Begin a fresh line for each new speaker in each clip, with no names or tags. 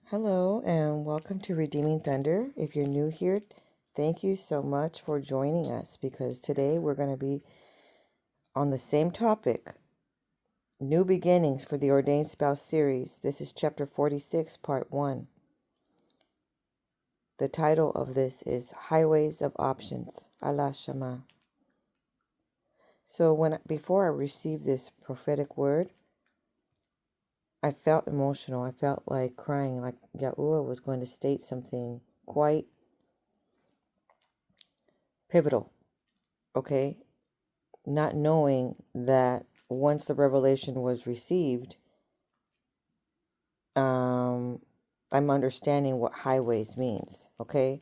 Hello and welcome to Redeeming Thunder. If you're new here, thank you so much for joining us because today we're going to be on the same topic, New Beginnings for the Ordained Spouse series. This is chapter 46, part 1. The title of this is Highways of Options, Allah Shama. So before I received this prophetic word, I felt emotional. I felt like crying, like Yahuah was going to state something quite pivotal, okay? Not knowing that once the revelation was received, I'm understanding what highways means, okay?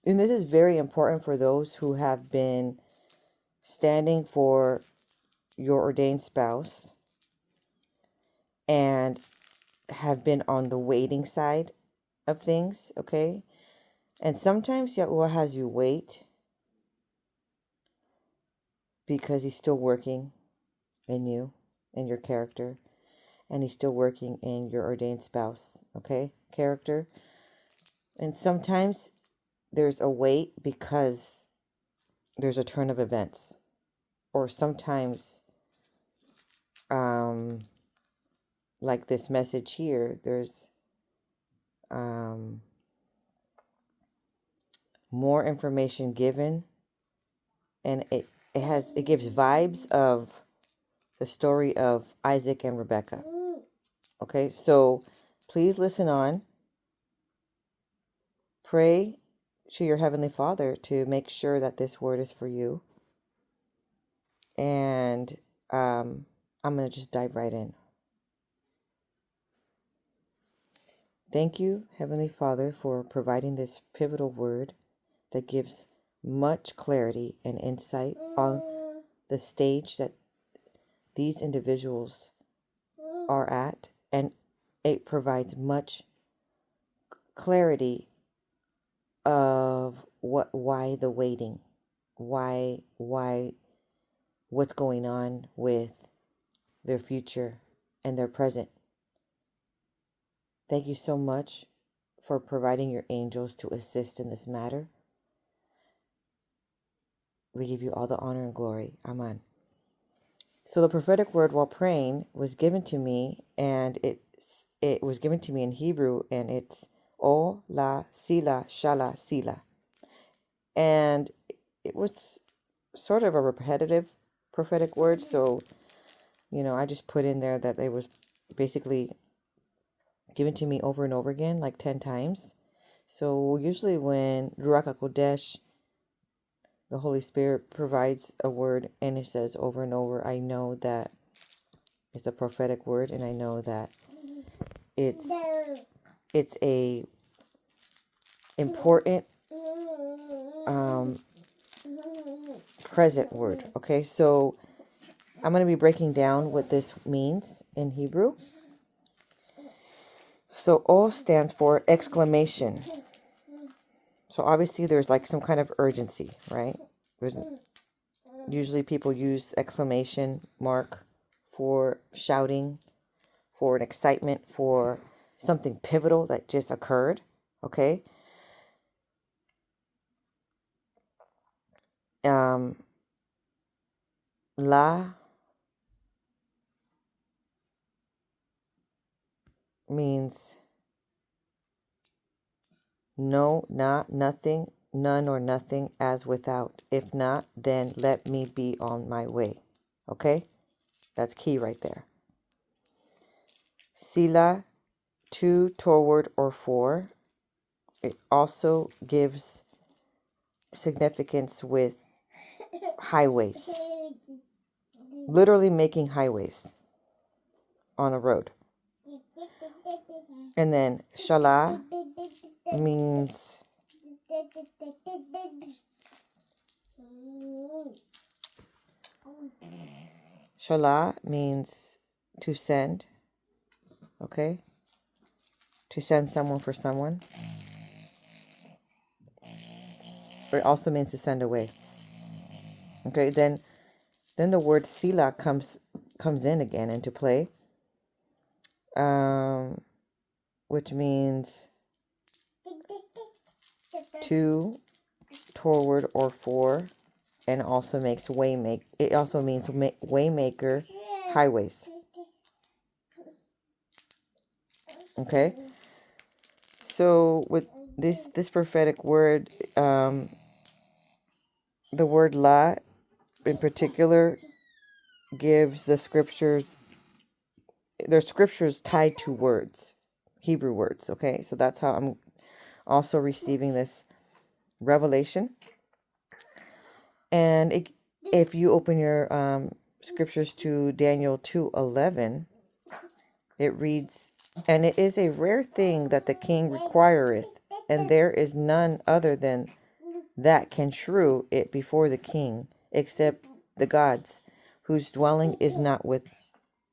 And this is very important for those who have been standing for your ordained spouse and have been on the waiting side of things, okay? And sometimes Yahuah has you wait because he's still working in you, in your character, and he's still working in your ordained spouse, okay? Character. And sometimes there's a wait because there's a turn of events. Or sometimes, like this message here, there's more information given, and it gives vibes of the story of Isaac and Rebekah. Okay, so please listen on. Pray to your Heavenly Father to make sure that this word is for you. And I'm going to just dive right in. Thank you, Heavenly Father, for providing this pivotal word that gives much clarity and insight on the stage that these individuals are at, and it provides much clarity of why the waiting, why what's going on with their future and their present. Thank you so much for providing your angels to assist in this matter. We give you all the honor and glory. Amen. So the prophetic word while praying was given to me, and it was given to me in Hebrew, and it's O La Sila Shala Sila. And it was sort of a repetitive prophetic word, so I just put in there that it was basically given to me over and over again, like 10 times. So usually when Ruach HaKodesh, the Holy Spirit, provides a word and it says over and over, I know that it's a prophetic word, and I know that it's a important present word. Okay, so I'm going to be breaking down what this means in Hebrew. So O stands for exclamation. So obviously there's like some kind of urgency, right? Usually people use exclamation mark for shouting, for an excitement, for something pivotal that just occurred, okay? La means no, not, nothing, none or nothing, as without. If not, then let me be on my way. Okay? That's key right there. Sila, to, toward, or for. It also gives significance with highways. Literally making highways on a road. And then Shala means to send, okay? To send someone for someone. Or it also means to send away. Okay, then the word sila comes in again into play. which means to, toward, or for, and also makes waymaker. It also means waymaker, highways. Okay, so with this prophetic word, the word la in particular gives the scriptures. There's scriptures tied to words, Hebrew words. Okay, so that's how I'm also receiving this revelation. And if you open your scriptures to Daniel 2:11, it reads, "And it is a rare thing that the king requireth, and there is none other than that can shew it before the king, except the gods, whose dwelling is not with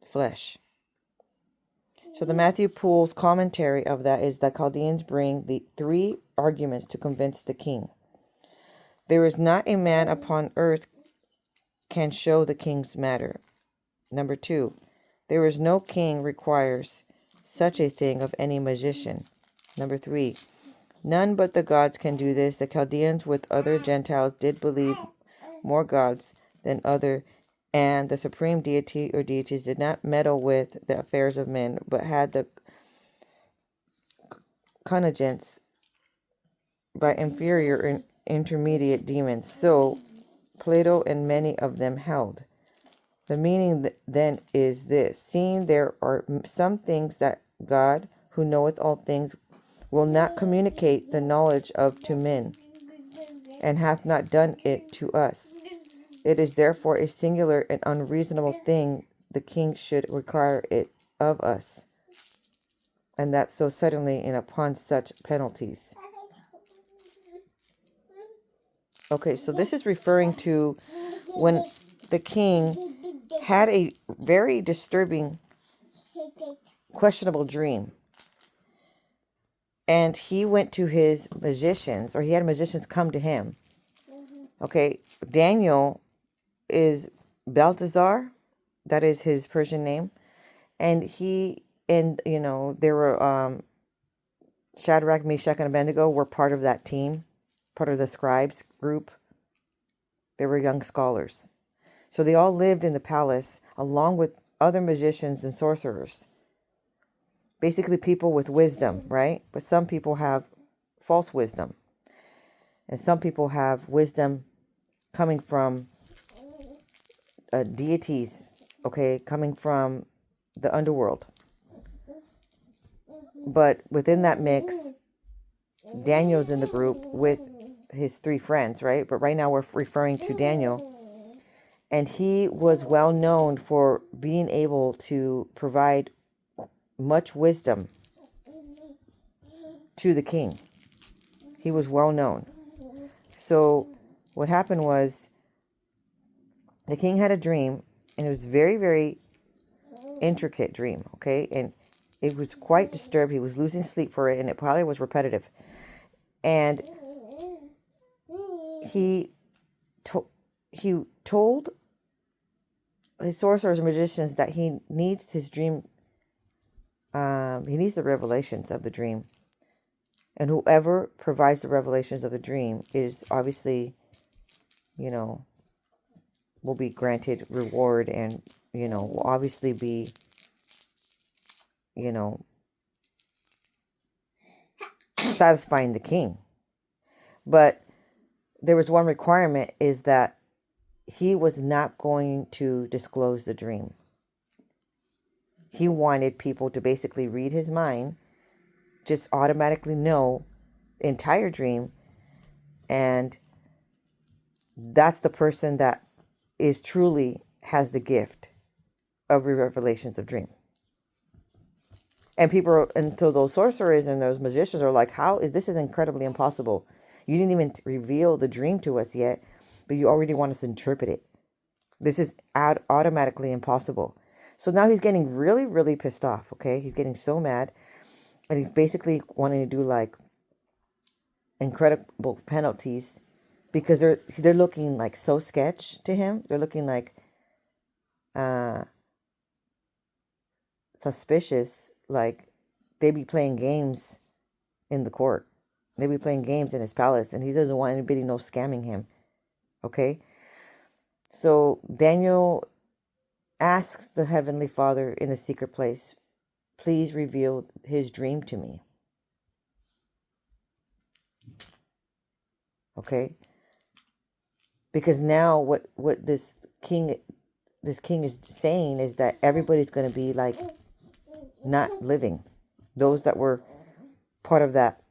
flesh." So the Matthew Poole's commentary of that is that Chaldeans bring the 3 arguments to convince the king. There is not a man upon earth can show the king's matter. Number 2, there is no king requires such a thing of any magician. Number 3, none but the gods can do this. The Chaldeans with other Gentiles did believe more gods than other, and the supreme deity or deities did not meddle with the affairs of men, but had the connivance by inferior and intermediate demons. So Plato and many of them held. The meaning then is this: seeing there are some things that God, who knoweth all things, will not communicate the knowledge of to men, and hath not done it to us. It is therefore a singular and unreasonable thing the king should require it of us, and that so suddenly and upon such penalties. Okay, so this is referring to when the king had a very disturbing, questionable dream. And he went to his magicians, or he had magicians come to him. Okay, Daniel is Belteshazzar, that is his Persian name. And there were Shadrach, Meshach, and Abednego were part of that team, part of the scribes group. They were young scholars. So they all lived in the palace along with other magicians and sorcerers. Basically people with wisdom, right? But some people have false wisdom. And some people have wisdom coming from deities, okay, coming from the underworld. But within that mix, Daniel's in the group with his 3 friends, right? But right now we're referring to Daniel. And he was well known for being able to provide much wisdom to the king. He was well known. So what happened was the king had a dream, and it was very, very intricate dream, okay? And it was quite disturbed. He was losing sleep for it, and it probably was repetitive. And he told his sorcerers and magicians that he needs his dream. He needs the revelations of the dream. And whoever provides the revelations of the dream is obviously, will be granted reward and, will obviously be, satisfying the king. But there was one requirement, is that he was not going to disclose the dream. He wanted people to basically read his mind, just automatically know the entire dream, and that's the person that is truly has the gift of revelations of dream. And so those sorcerers and those magicians are like, this is incredibly impossible. You didn't even reveal the dream to us yet, but you already want us to interpret it. This is automatically impossible. So now he's getting really, really pissed off, okay? He's getting so mad. And he's basically wanting to do like incredible penalties, because they're looking like so sketch to him. They're looking like suspicious, like they be playing games in the court. They be playing games in his palace, and he doesn't want anybody know scamming him. Okay? So Daniel asks the Heavenly Father in the secret place, please reveal his dream to me. Okay? Because now what this king is saying is that everybody's going to be like not living. Those that were part of that,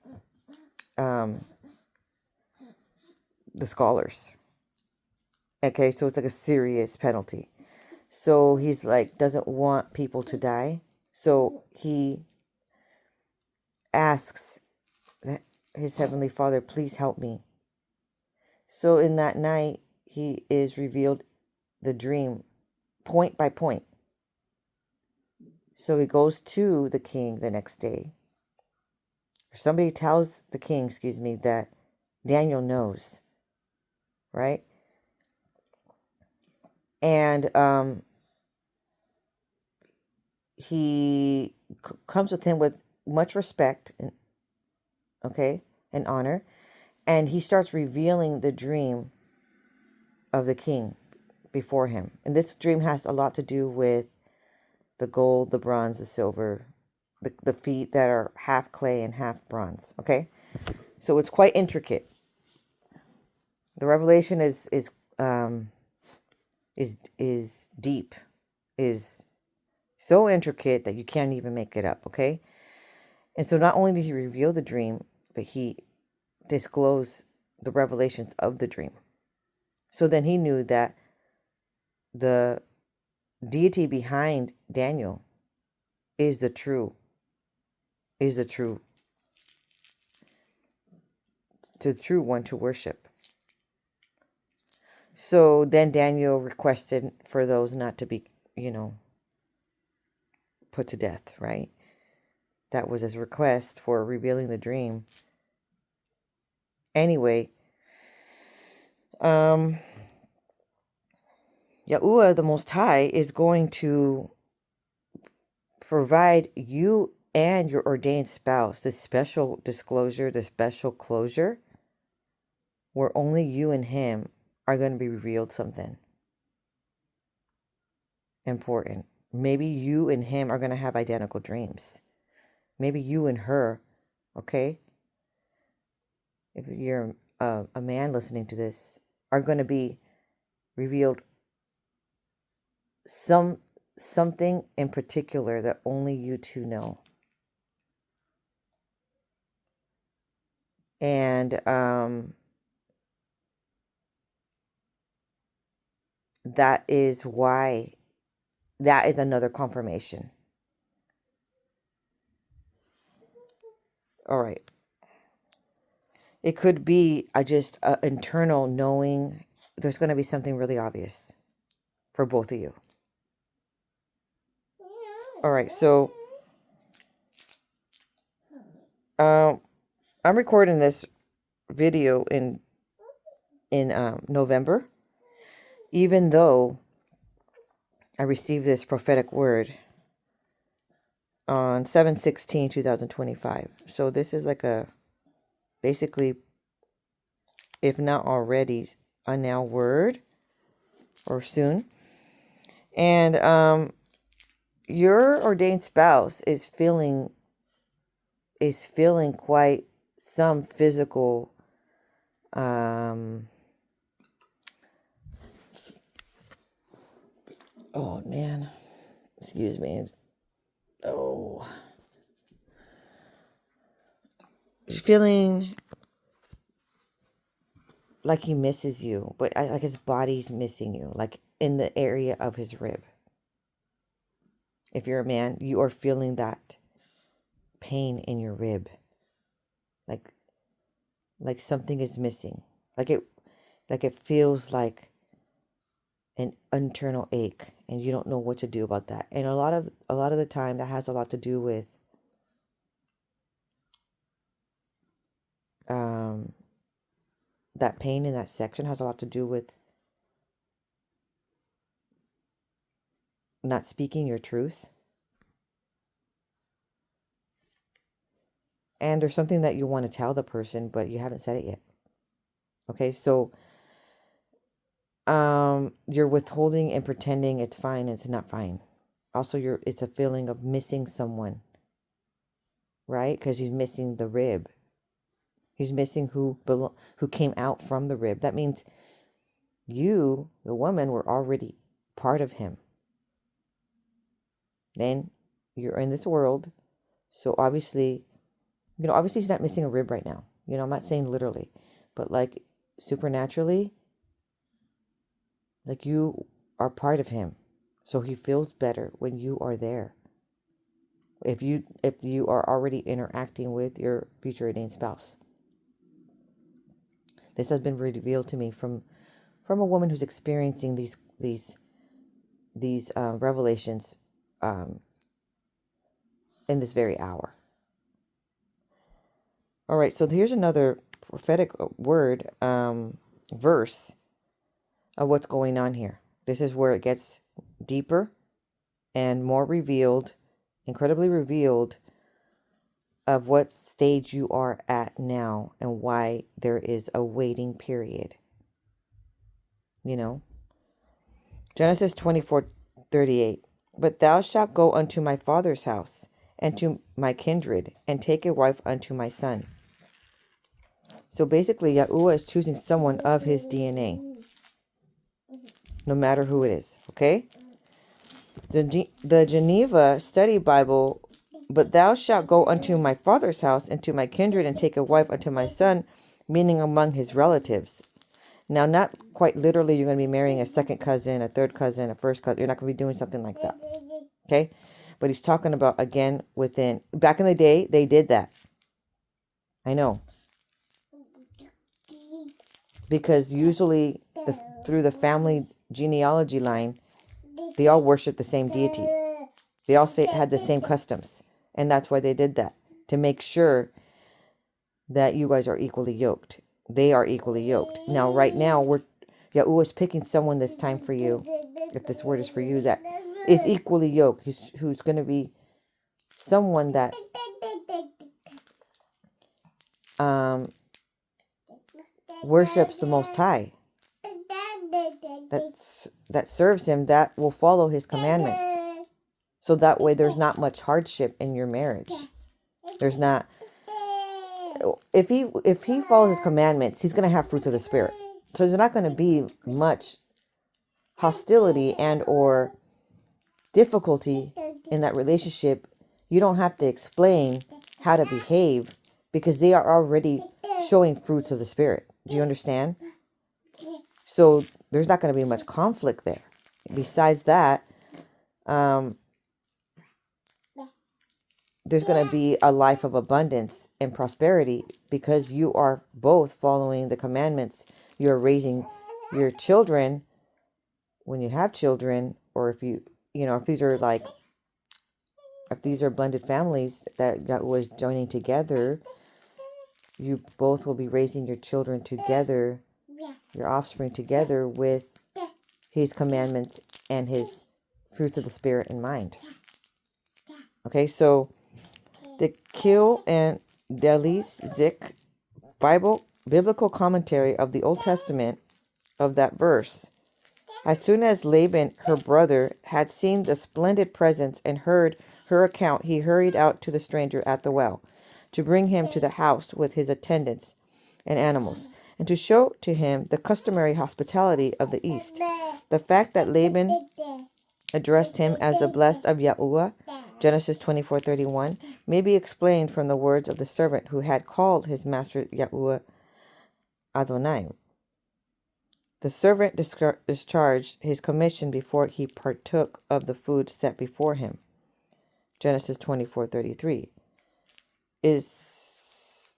the scholars. Okay, so it's like a serious penalty. So he's like, doesn't want people to die. So he asks his Heavenly Father, please help me. So in that night, he is revealed the dream point by point. So he goes to the king the next day. Somebody tells the king, that Daniel knows, right? And he comes with him with much respect, and honor, and he starts revealing the dream of the king before him. And this dream has a lot to do with the gold, the bronze, the silver, the feet that are half clay and half bronze. Okay, so it's quite intricate. The revelation is deep, is so intricate that you can't even make it up. Okay, and so not only did he reveal the dream, but he disclosed the revelations of the dream. So then he knew that the deity behind Daniel is the true one to worship. So then Daniel requested for those not to be, put to death, right? That was his request for revealing the dream. Anyway, Yahuah, the Most High, is going to provide you and your ordained spouse this special disclosure, this special closure, where only you and him are going to be revealed something important. Maybe you and him are going to have identical dreams. Maybe you and her, okay? If you're a man listening to this, are going to be revealed something in particular that only you two know. And that is why, that is another confirmation. All right. It could be just an internal knowing. There's going to be something really obvious for both of you. All right, so I'm recording this video in November, even though I received this prophetic word on 7/16/2025. So this is like basically, if not already, a now word, or soon. And your ordained spouse is feeling quite some physical oh man, excuse me. Oh, he's feeling like he misses you, but like his body's missing you, like in the area of his rib. If you're a man, you are feeling that pain in your rib, like something is missing, like it feels like an internal ache, and you don't know what to do about that. And a lot of the time, that has a lot to do with that pain in that section has a lot to do with not speaking your truth. And there's something that you want to tell the person, but you haven't said it yet. Okay, so you're withholding and pretending it's fine. It's not fine. Also, it's a feeling of missing someone, right? Because he's missing the rib. He's missing who came out from the rib. That means you, the woman, were already part of him. Then you're in this world. So obviously, obviously he's not missing a rib right now. I'm not saying literally, but like supernaturally, like you are part of him. So he feels better when you are there. If you are already interacting with your future ordained spouse. This has been revealed to me from a woman who's experiencing these revelations in this very hour. All right, so here's another prophetic word, verse of what's going on here. This is where it gets deeper and more revealed, incredibly revealed, of what stage you are at now and why there is a waiting period. Genesis 24:38. But thou shalt go unto my father's house and to my kindred and take a wife unto my son. So basically, Yahuah is choosing someone of his DNA, no matter who it is. Okay? The Geneva Study Bible, but thou shalt go unto my father's house and to my kindred and take a wife unto my son, meaning among his relatives. Now, not quite literally, you're going to be marrying a second cousin, a third cousin, a first cousin. You're not going to be doing something like that. Okay? But he's talking about, again, within. Back in the day, they did that. I know. Because usually, through the family genealogy line, they all worship the same deity. They all had the same customs. And that's why they did that. To make sure that you guys are equally yoked. They are equally yoked. Now, right now, Yahuah is picking someone this time for you, if this word is for you, that is equally yoked. Who's going to be someone that worships the Most High, that serves him, that will follow his commandments. So that way there's not much hardship in your marriage. There's not. If he follows his commandments, he's going to have fruits of the Spirit. So there's not going to be much hostility and or difficulty in that relationship. You don't have to explain how to behave because they are already showing fruits of the Spirit. Do you understand? So there's not going to be much conflict there. Besides that, there's going to be a life of abundance and prosperity because you are both following the commandments. You're raising your children when you have children, or if if these are blended families that was joining together, you both will be raising your children together, your offspring together with his commandments and his fruits of the Spirit in mind. Okay, so the Kil and Delis Zik biblical commentary of the Old Testament of that verse. As soon as Laban, her brother, had seen the splendid presents and heard her account, he hurried out to the stranger at the well to bring him to the house with his attendants and animals, and to show to him the customary hospitality of the East. The fact that Laban addressed him as the blessed of Yahuah, Genesis 24:31, may be explained from the words of the servant who had called his master Yahuah Adonai. The servant discharged his commission before he partook of the food set before him. Genesis 24:33.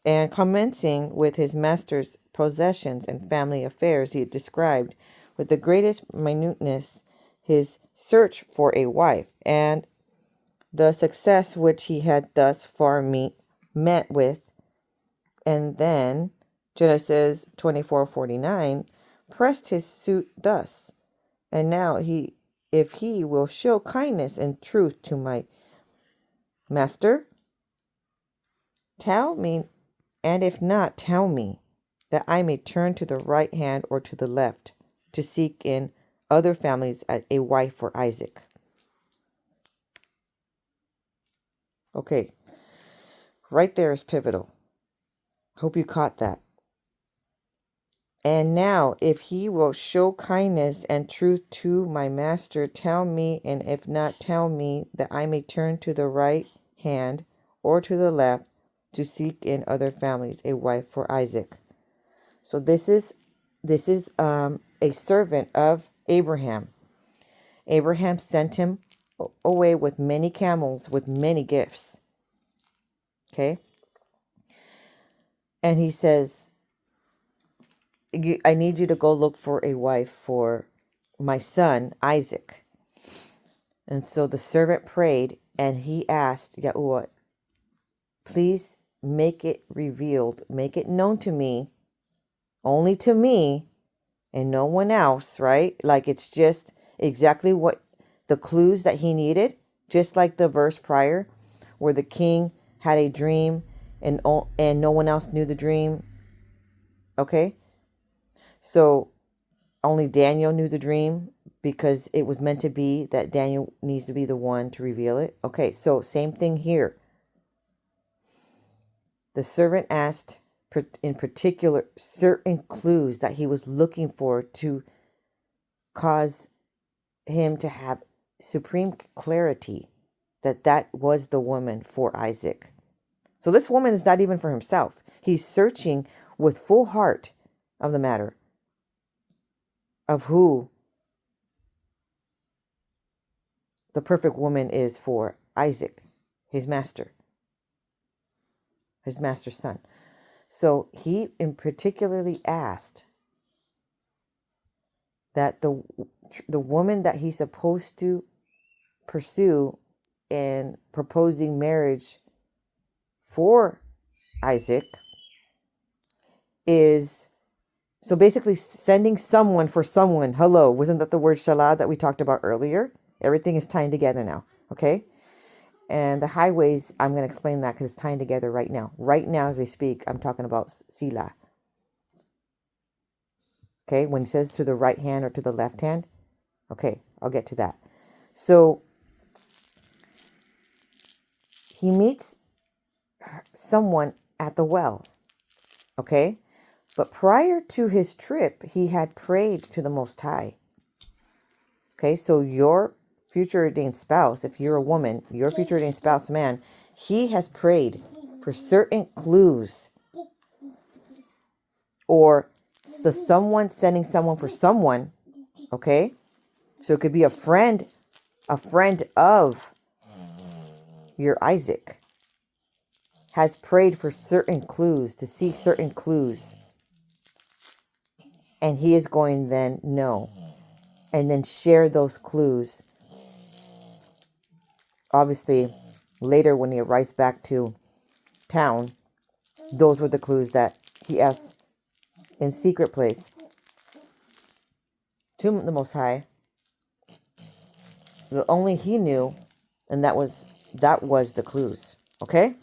And commencing with his master's possessions and family affairs, he described with the greatest minuteness his search for a wife and the success which he had thus far met with. And then Genesis 24:49 pressed his suit thus, and now if he will show kindness and truth to my master, tell me, and if not, tell me, that I may turn to the right hand or to the left to seek in other families a wife for Isaac. Okay, right there is pivotal. Hope you caught that. And now, if he will show kindness and truth to my master, tell me, and if not, tell me, that I may turn to the right hand or to the left to seek in other families a wife for Isaac. So this is a servant of Abraham. Abraham sent him away with many camels, with many gifts. Okay, and he says, I need you to go look for a wife for my son, Isaac. And so the servant prayed and he asked Yahuah, please make it revealed, make it known to me, only to me and no one else, right? Like it's just exactly what the clues that he needed, just like the verse prior where the king had a dream and no one else knew the dream. Okay? So only Daniel knew the dream because it was meant to be that Daniel needs to be the one to reveal it. Okay, so same thing here. The servant asked in particular certain clues that he was looking for to cause him to have supreme clarity that was the woman for Isaac. So this woman is not even for himself. He's searching with full heart of the matter of who the perfect woman is for Isaac, his master's son. So he in particularly asked that the woman that he's supposed to pursue in proposing marriage for Isaac is, so basically sending someone for someone. Hello, wasn't that the word shalah that we talked about earlier? Everything is tying together now, okay? And the highways, I'm going to explain that because it's tying together right now. Right now as I speak, I'm talking about sila. Okay, when it says to the right hand or to the left hand. Okay, I'll get to that. So he meets someone at the well. Okay, but prior to his trip, he had prayed to the Most High. Okay, so your future ordained spouse, if you're a woman, your future ordained spouse, man, he has prayed for certain clues, or so someone sending someone for someone. Okay, so it could be a friend of your Isaac has prayed for certain clues, to see certain clues, and he is going then know and then share those clues. Obviously, later when he arrives back to town, those were the clues that he asked in secret place to the Most High. But only he knew, and that was the clues. Okay?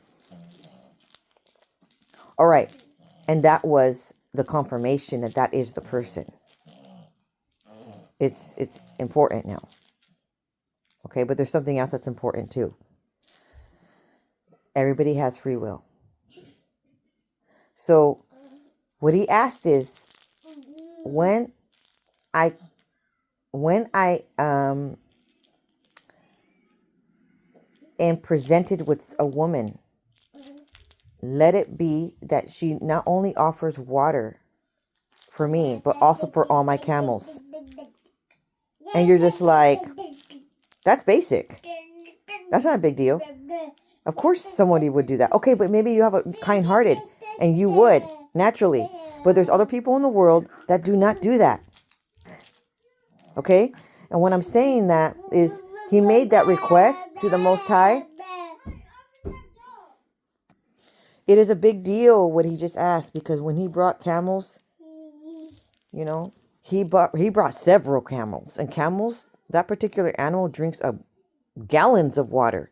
All right. And that was the confirmation that is the person. It's important now. Okay, but there's something else that's important too. Everybody has free will. So what he asked is, when I am presented with a woman, let it be that she not only offers water for me, but also for all my camels. And you're just like, that's basic. That's not a big deal. Of course somebody would do that. Okay, but maybe you have a kind-hearted and you would naturally. But there's other people in the world that do not do that. Okay? And when I'm saying that is he made that request to the Most High. It is a big deal what he just asked, because when he brought camels, he brought several camels. And camels, that particular animal drinks gallons of water.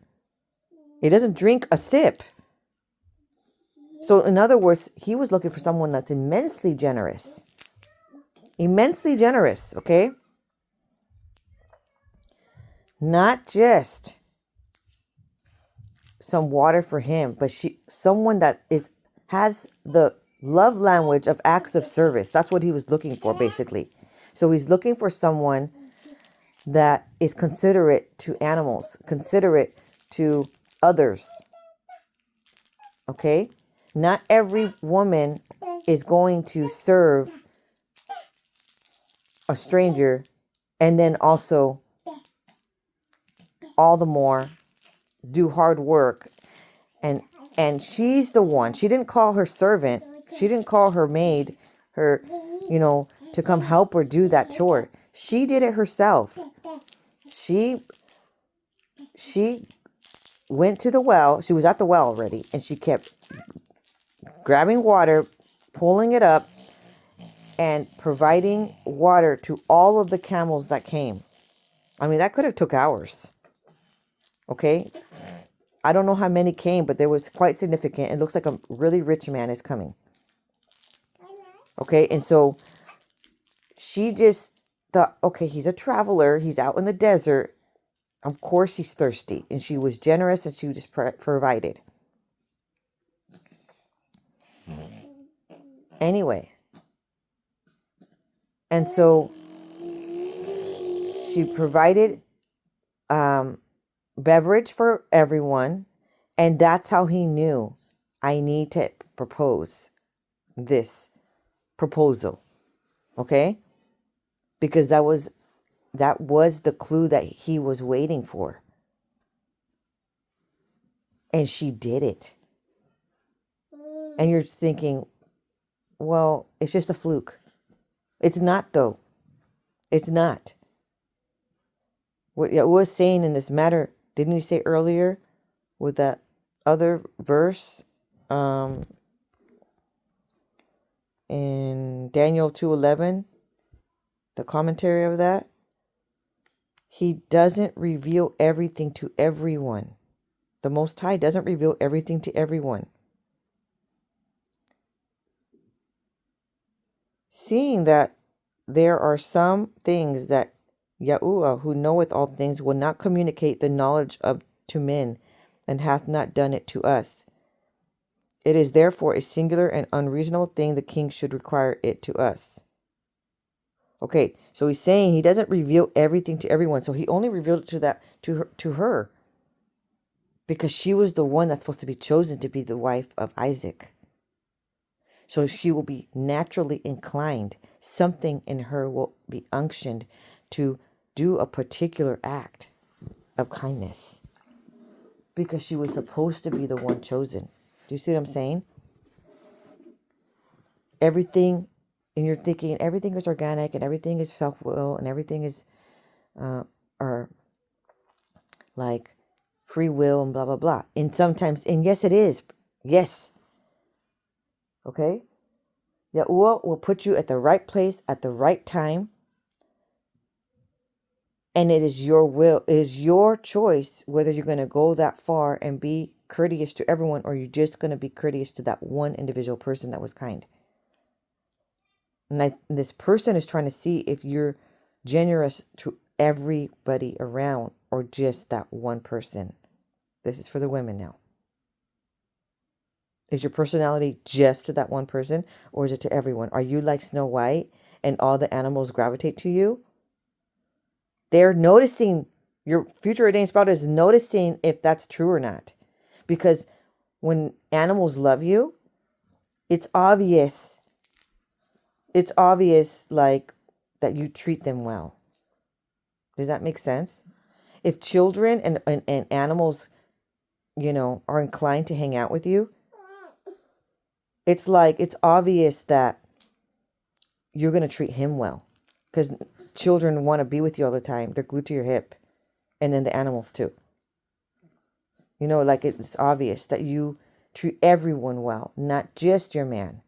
It doesn't drink a sip. So in other words, he was looking for someone that's immensely generous. Immensely generous, okay? Not just some water for him, but someone that has the love language of acts of service. That's what he was looking for, basically. So he's looking for someone that is considerate to animals, considerate to others. Okay? Not every woman is going to serve a stranger and then also all the more do hard work. And she's the one. She didn't call her servant. She didn't call her maid, her, to come help her do that chore. She did it herself. She went to the well. She was at the well already, and she kept grabbing water, pulling it up, and providing water to all of the camels that came. I mean, that could have took hours. Okay? I don't know how many came, but there was quite significant. It looks like a really rich man is coming. Okay, and so she just thought, okay, he's a traveler. He's out in the desert. Of course he's thirsty. And she was generous and she just provided. Anyway. And so she provided beverage for everyone. And that's how he knew, I need to propose this proposal. Okay? Because that was the clue that he was waiting for. And she did it. And you're thinking, well, it's just a fluke. It's not, though. It's not. What Yahuah was saying in this matter, didn't he say earlier with that other verse in Daniel 2:11, the commentary of that? He doesn't reveal everything to everyone. The Most High doesn't reveal everything to everyone. Seeing that there are some things that Yahuah, who knoweth all things, will not communicate the knowledge of to men, and hath not done it to us. It is therefore a singular and unreasonable thing the king should require it to us. Okay, so he's saying he doesn't reveal everything to everyone. So he only revealed it to her. Because she was the one that's supposed to be chosen to be the wife of Isaac. So she will be naturally inclined. Something in her will be unctioned to do a particular act of kindness. Because she was supposed to be the one chosen. Do you see what I'm saying? Everything, and you're thinking everything is organic and everything is self-will and everything is or like free will and blah, blah, blah. And sometimes, and yes, it is. Yes. Okay? Yahuah will put you at the right place at the right time. And it is your will, it is your choice whether you're going to go that far and be courteous to everyone, or you're just going to be courteous to that one individual person that was kind. And this person is trying to see if you're generous to everybody around or just that one person. This is for the women now. Is your personality just to that one person, or is it to everyone? Are you like Snow White and all the animals gravitate to you? They're noticing, your future ordained spouse is noticing if that's true or not. Because when animals love you, it's obvious. It's obvious, like, that you treat them well. Does that make sense? If children and animals, are inclined to hang out with you, it's like, it's obvious that you're going to treat him well. Because children want to be with you all the time. They're glued to your hip. And then the animals too. Like, it's obvious that you treat everyone well, not just your man.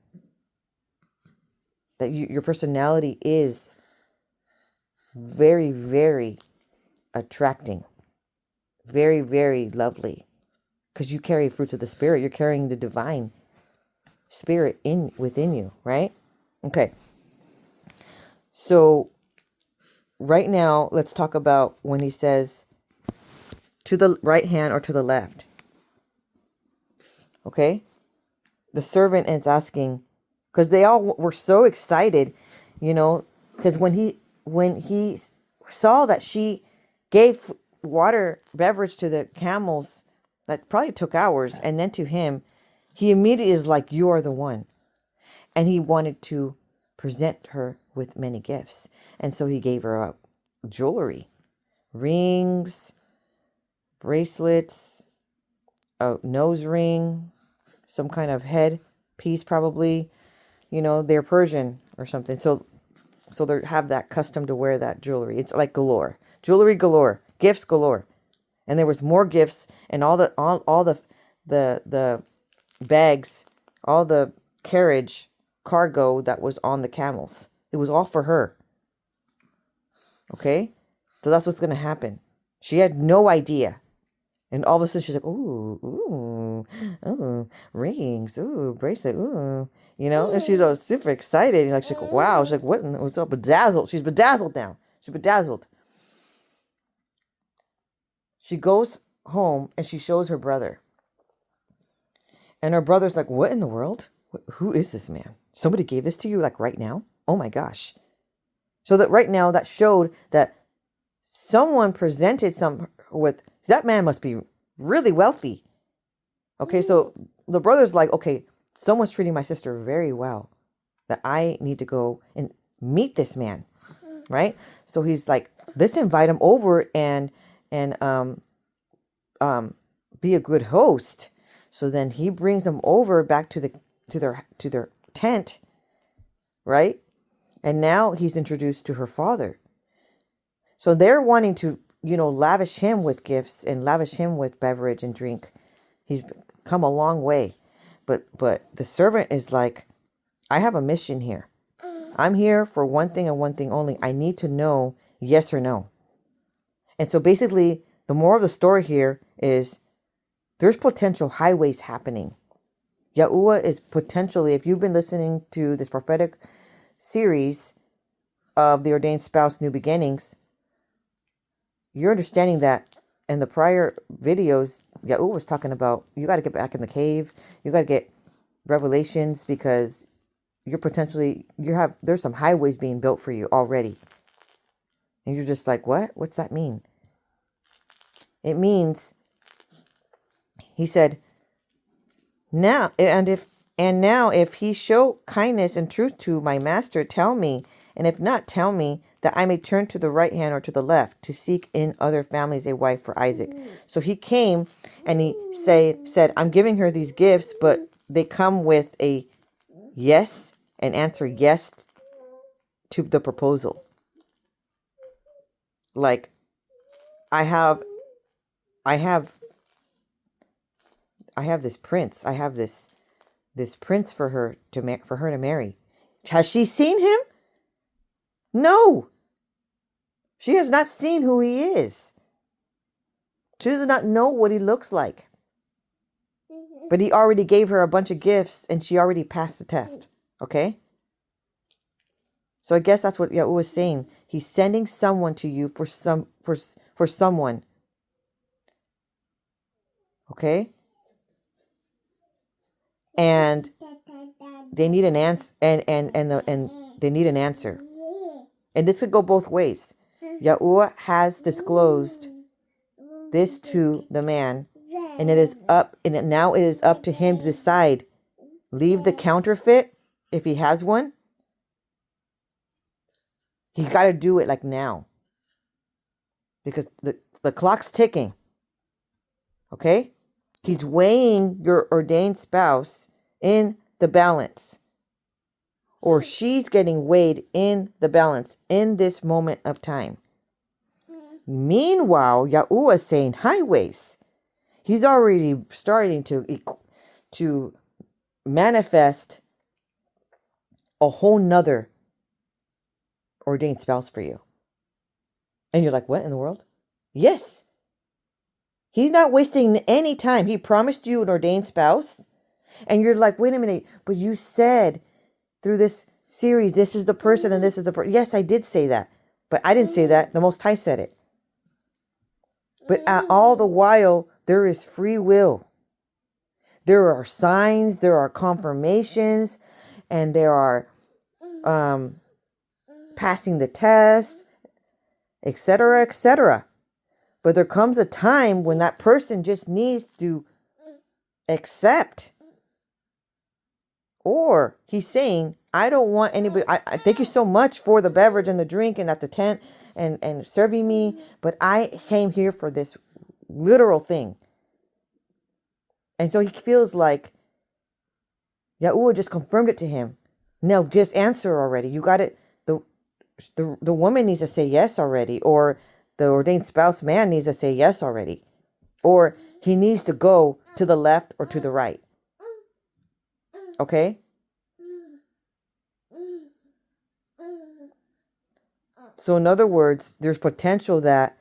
That your personality is very, very attracting. Very, very lovely. Because you carry fruits of the Spirit. You're carrying the divine. spirit within you, right? Okay. So right now, let's talk about when he says to the right hand or to the left. Okay? The servant is asking, because they all were so excited, because when he saw that she gave water beverage to the camels, that probably took hours, and then to him, he immediately is like, you are the one. And he wanted to present her with many gifts. And so he gave her up jewelry, rings, bracelets, a nose ring, some kind of head piece probably. They're Persian or something. So they have that custom to wear that jewelry. It's like galore. Jewelry galore. Gifts galore. And there was more gifts, and all the bags, all the cargo that was on the camels. It was all for her. Okay? So that's what's going to happen. She had no idea. And all of a sudden she's like, ooh, rings, ooh, bracelet, ooh, and she's all super excited. She's like, wow. She's like, what's up? Bedazzled. She's bedazzled now. She's bedazzled. She goes home and she shows her brother. And her brother's like, what in the world? Who is this man? Somebody gave this to you like right now? Oh my gosh. So that right now that showed that someone presented that man must be really wealthy. Okay, so the brother's like, okay, someone's treating my sister very well, that I need to go and meet this man, right? So he's like, let's invite him over and be a good host. So then he brings them over back to their tent, right? And now he's introduced to her father. So they're wanting to, lavish him with gifts and lavish him with beverage and drink. He's come a long way. But the servant is like, I have a mission here. I'm here for one thing and one thing only. I need to know yes or no. And so basically, the moral of the story here is there's potential highways happening. Yahuah is potentially, if you've been listening to this prophetic series of the Ordained Spouse New Beginnings, you're understanding that in the prior videos, Yahuah was talking about, you got to get back in the cave. You got to get revelations because there's some highways being built for you already. And you're just like, what? What's that mean? It means, he said, now if he show kindness and truth to my master, tell me, and if not, tell me, that I may turn to the right hand or to the left to seek in other families a wife for Isaac. So he came and he said, I'm giving her these gifts, but they come with a yes, and answer yes to the proposal. Like, I have this prince. I have this prince for her to marry. Has she seen him? No. She has not seen who he is. She does not know what he looks like. But he already gave her a bunch of gifts and she already passed the test. Okay? So I guess that's what Yahuah was saying. He's sending someone to you for someone. Okay? And they need an answer, and they need an answer. And this could go both ways. Yahuah has disclosed this to the man, and now it is up to him to decide. Leave the counterfeit if he has one. He got to do it like now, because the clock's ticking. Okay? He's weighing your ordained spouse in the balance, or she's getting weighed in the balance in this moment of time. Meanwhile, Yahuah is saying highways. He's already starting to manifest a whole nother ordained spouse for you. And you're like, what in the world? Yes. He's not wasting any time. He promised you an ordained spouse. And you're like, wait a minute, but you said through this series, this is the person and this is the person. Yes, I did say that, but I didn't say that. The Most High said it. But all the while, there is free will. There are signs, there are confirmations, and there are passing the test, etc., etc. But there comes a time when that person just needs to accept. Or he's saying, I don't want anybody, I thank you so much for the beverage and the drink and at the tent and serving me, but I came here for this literal thing. And so he feels like Yahuah just confirmed it to him. No, just answer already. You got it. The woman needs to say yes already, or the ordained spouse man needs to say yes already, or he needs to go to the left or to the right. Okay? So in other words, there's potential that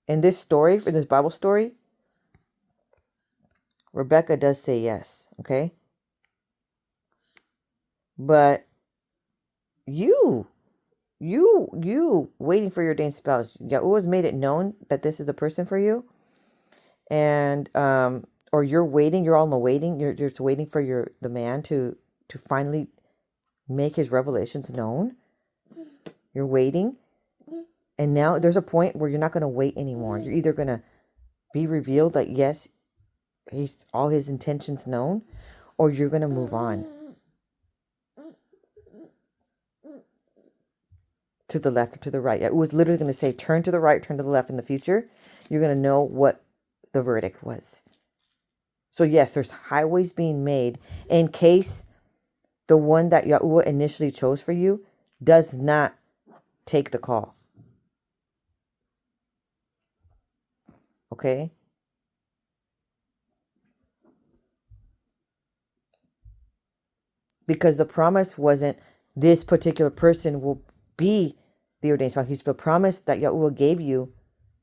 in this story, in this Bible story, Rebekah does say yes, okay? But you waiting for your ordained spouse, Yahuah's made it known that this is the person for you. And or you're waiting, you're all in the waiting, you're just waiting for the man to finally make his revelations known. You're waiting. And now there's a point where you're not going to wait anymore. You're either going to be revealed that yes, he's all his intentions known, or you're going to move on to the left or to the right. It was literally going to say turn to the right, turn to the left in the future. You're going to know what the verdict was. So yes, there's highways being made in case the one that Yahuah initially chose for you does not take the call. Okay? Because the promise wasn't this particular person will be the ordained spouse. He's the promise that Yahuah gave you,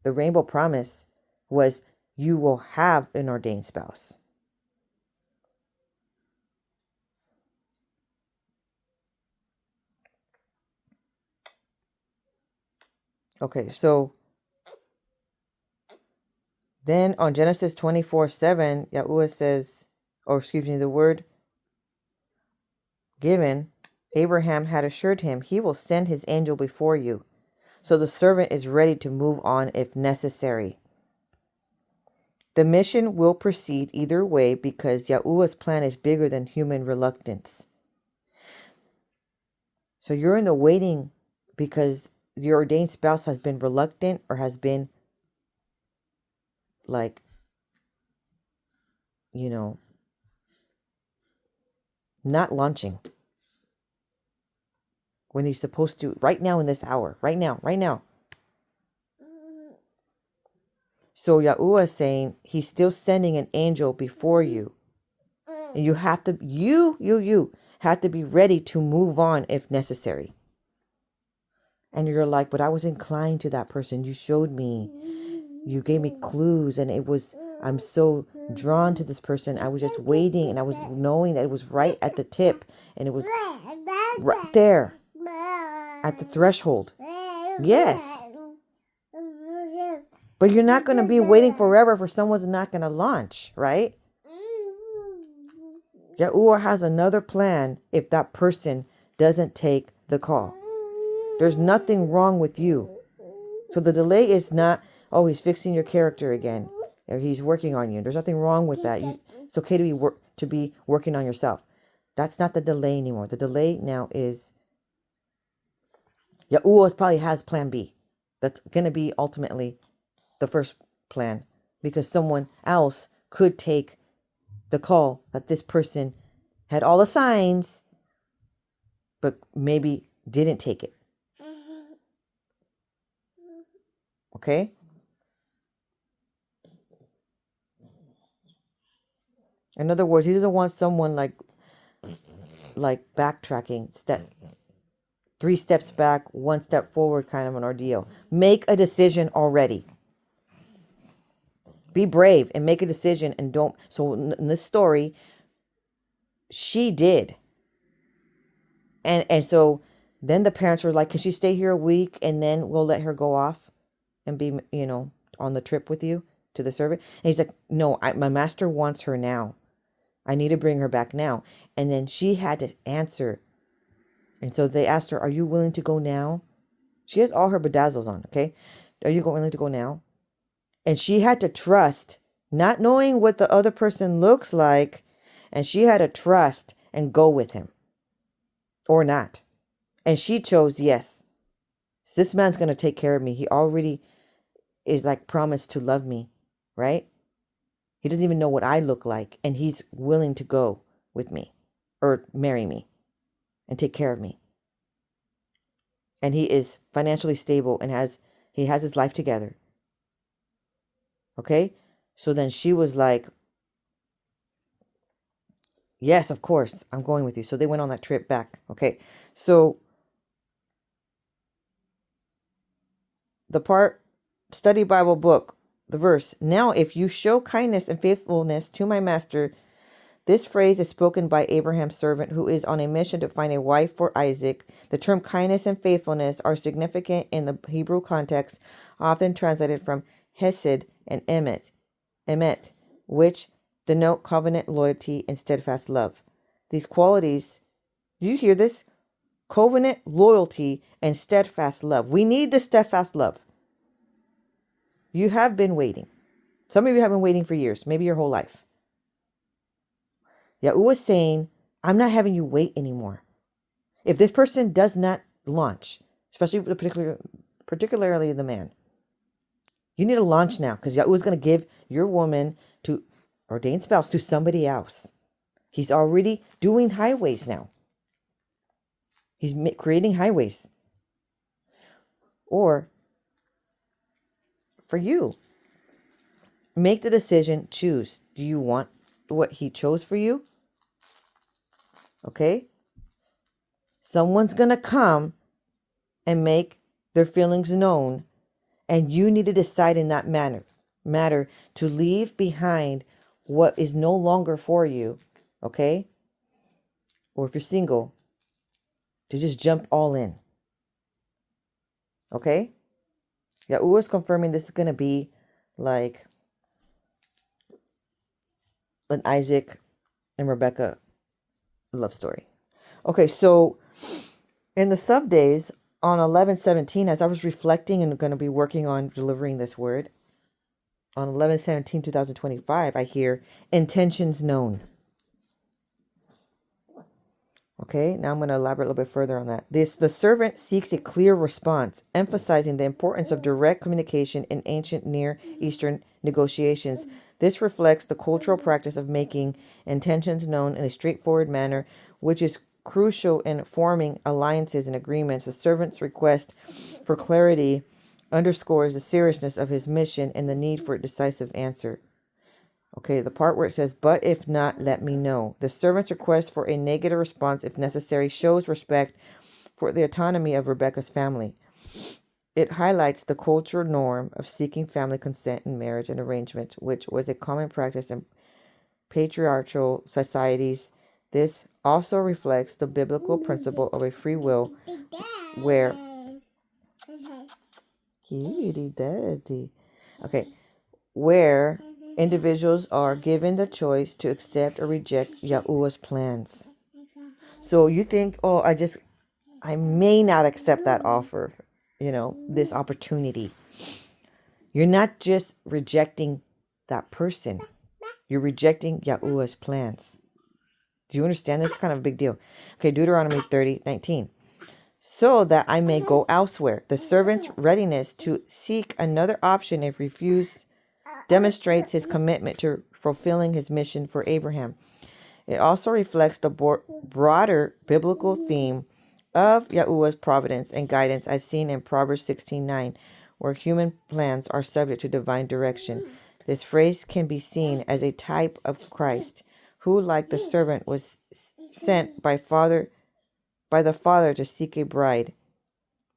the rainbow promise, was you will have an ordained spouse. Okay, so then on Genesis 24:7, Yahuah says, the word given, Abraham had assured him, he will send his angel before you. So the servant is ready to move on if necessary. The mission will proceed either way because Yahuah's plan is bigger than human reluctance. So you're in the waiting because your ordained spouse has been reluctant or has been like, not launching when he's supposed to right now in this hour, right now. So Yahuah is saying he's still sending an angel before you. And you have to, you have to be ready to move on if necessary. And you're like, but I was inclined to that person. You showed me, you gave me clues, and I'm so drawn to this person. I was just waiting, and I was knowing that it was right at the tip, and it was right there at the threshold. Yes. But you're not going to be waiting forever for someone's not going to launch, right? Yahuah has another plan if that person doesn't take the call. There's nothing wrong with you. So the delay is not, oh, he's fixing your character again, or he's working on you. There's nothing wrong with that. It's okay to be working on yourself. That's not the delay anymore. The delay now is Yahuah probably has plan B. That's going to be ultimately the first plan, because someone else could take the call that this person had all the signs, but maybe didn't take it. Okay? In other words, he doesn't want someone like backtracking, 3 steps back, 1 step forward kind of an ordeal. Make a decision already. Be brave and make a decision and don't. So in this story, she did. And so then the parents were like, can she stay here a week and then we'll let her go off and be, on the trip with you to the service? And he's like, no, my master wants her now. I need to bring her back now. And then she had to answer. And so they asked her, are you willing to go now? She has all her bedazzles on, okay? Are you willing to go now? And she had to trust, not knowing what the other person looks like. And she had to trust and go with him or not. And she chose yes. This man's going to take care of me. He already is like promised to love me, right? He doesn't even know what I look like. And he's willing to go with me or marry me and take care of me. And he is financially stable and he has his life together. Okay? So then she was like, yes, of course, I'm going with you. So they went on that trip back. Okay. So the part, study Bible book, the verse, now if you show kindness and faithfulness to my master, this phrase is spoken by Abraham's servant who is on a mission to find a wife for Isaac. The term kindness and faithfulness are significant in the Hebrew context, often translated from hesed and emet, which denote covenant loyalty and steadfast love. These qualities, do you hear this? Covenant loyalty and steadfast love. We need the steadfast love. You have been waiting. Some of you have been waiting for years, maybe your whole life. Yahuah is saying, I'm not having you wait anymore. If this person does not launch, especially particularly the man, you need to launch now because Yahuah is going to give your woman to ordained spouse to somebody else. He's already doing highways now. He's creating highways. Or for you, make the decision, choose. Do you want what he chose for you? Okay? Someone's going to come and make their feelings known, and you need to decide in that matter to leave behind what is no longer for you, okay? Or if you're single, to just jump all in. Okay? Yahuah is confirming this is going to be like an Isaac and Rebekah love story. Okay, so in the sub days on 11/17, as I was reflecting and going to be working on delivering this word, on 11/17/2025, I hear intentions known. Okay, now I'm going to elaborate a little bit further on that. The servant seeks a clear response, emphasizing the importance of direct communication in ancient Near Eastern negotiations. This reflects the cultural practice of making intentions known in a straightforward manner, which is crucial in forming alliances and agreements. The servant's request for clarity underscores the seriousness of his mission and the need for a decisive answer. Okay, the part where it says, but if not, let me know. The servant's request for a negative response, if necessary, shows respect for the autonomy of Rebekah's family. It highlights the cultural norm of seeking family consent in marriage and arrangement, which was a common practice in patriarchal societies. This also reflects the biblical principle of a free will, where where individuals are given the choice to accept or reject Yahuah's plans. So you think, oh, I may not accept that offer, this opportunity. You're not just rejecting that person. You're rejecting Yahuah's plans. Do you understand? That's kind of a big deal. Okay, Deuteronomy 30:19. So that I may go elsewhere. The servant's readiness to seek another option if refused demonstrates his commitment to fulfilling his mission for Abraham. It also reflects the broader biblical theme of Yahuah's providence and guidance as seen in Proverbs 16:9, where human plans are subject to divine direction. This phrase can be seen as a type of Christ, who, like the servant, was sent by the Father to seek a bride.